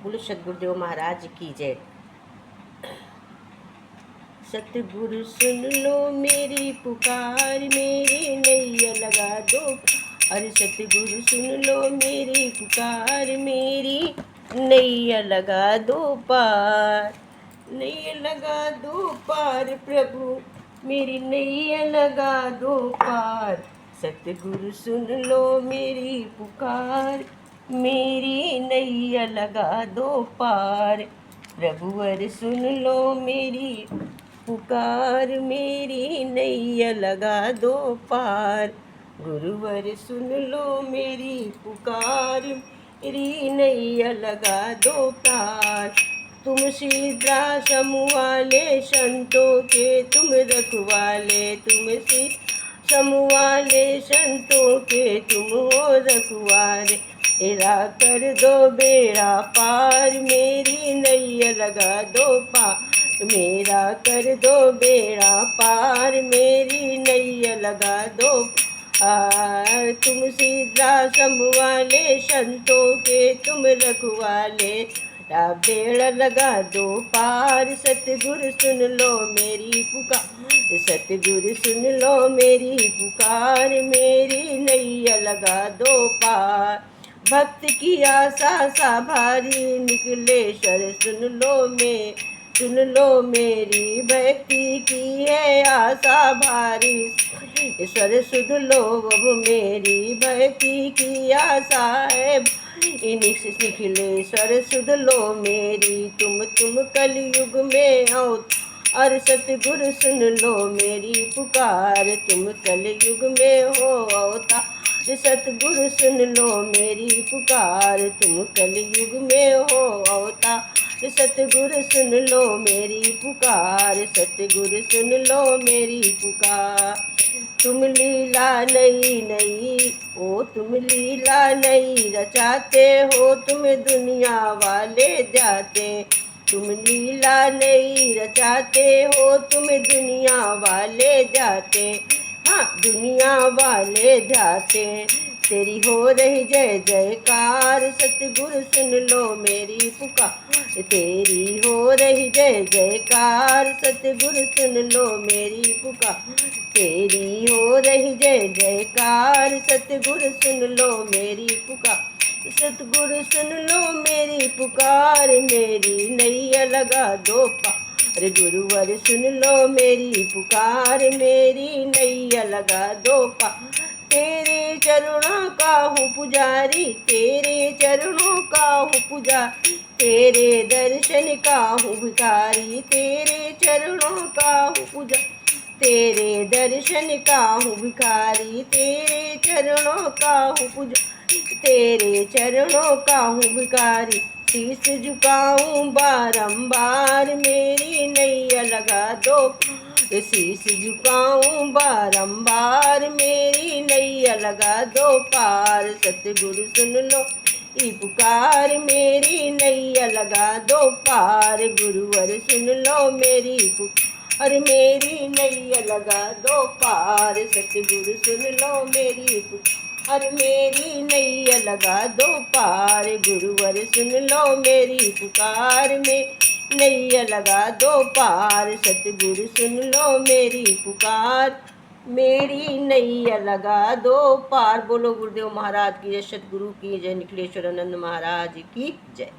बोलो सतगुरुदेव महाराज की जय। सतगुरु सुन लो मेरी पुकार, मेरी नैया लगा दो। अरे सतगुरु सुन लो मेरी पुकार, मेरी नैया लगा दो पार। नैया लगा दो पार प्रभु, मेरी नैया लगा दो पार। सतगुरु सुन लो मेरी पुकार, मेरी नैया लगा दो पार। प्रभुवर सुन लो मेरी पुकार, मेरी नैया लगा दो पार। गुरुवर सुन लो मेरी पुकार, मेरी नैया लगा दो पार। तुम सीधा समूह वाले संतों के तुम रखवाले, तुम समूह वाले संतों के तुम हो रखवारे। मेरा कर दो बेड़ा पार, मेरी नैया लगा दो पार। मेरा कर दो बेड़ा पार, मेरी नैया लगा दो पार। तुम सीधा समूह वाले संतों के तुम रखवाले, बेड़ा लगा दो पार। सतगुरु सुन लो मेरी पुकार, सतगुरु सुन लो मेरी पुकार, मेरी नैया लगा दो पार। भक्त की आशा सा भारी निकले सर, सुन लो मेरी भक्ति की है आशा भारी। ईश्वर सुध लो अब मेरी भक्ति की आशा है। निखिले सर सुध लो मेरी, तुम कलयुग में आओ। और सतगुरु सुन लो मेरी पुकार, तुम कलयुग में हो अवतार। सतगुरु सुन लो मेरी पुकार, तुम कलयुग में हो अवतार। सतगुरु सुन लो मेरी पुकार, सतगुरु सुन लो मेरी पुकार। तुम लीला नई नई ओ, तुम लीला नई रचाते हो, तुम दुनिया वाले जाते। तुम लीला नई रचाते हो, तुम दुनिया वाले जाते। हाँ दुनिया वाले जाते। तेरी हो रही जय जयकार, सतगुरु सुन लो मेरी पुकार। तेरी हो रही जय जयकार, सतगुरु सुन लो मेरी पुकार। तेरी हो रही जय जयकार, सतगुरु सुन लो मेरी पुकार। सतगुरु सुन लो मेरी पुकार, मेरी नैया लगा दो पार। गुरुवर सुन लो मेरी पुकार, मेरी नैया लगा दो पार। तेरे चरणों का हूँ पुजारी, तेरे चरणों का हूँ पुजारी। तेरे दर्शन का हूँ भिखारी, तेरे चरणों का हूँ पुजारी। तेरे दर्शन का हूँ भिखारी, तेरे चरणों का हूँ पुजारी। तेरे चरणों का हूँ भिखारी। शीश झुकाऊं बारंबार, मेरी नैया लगा दो। शीश झुकाऊं बारंबार, मेरी नैया लगा दो पार। सतगुरु सुन लो ई पुकार, मेरी नैया लगा दो पार। गुरुवर सुन लो मेरी पुकार, मेरी नैया लगा दो पार। सतगुरु सुन लो मेरी पुकार, मेरी नैया लगा दो पार। गुरुवर सुन लो मेरी पुकार, में नैया लगा दो पार। सतगुरु सुन लो मेरी पुकार, मेरी नैया लगा दो पार। बोलो गुरुदेव महाराज की जय, सतगुरु की जय, निखिलेश्वर आनंद महाराज की जय।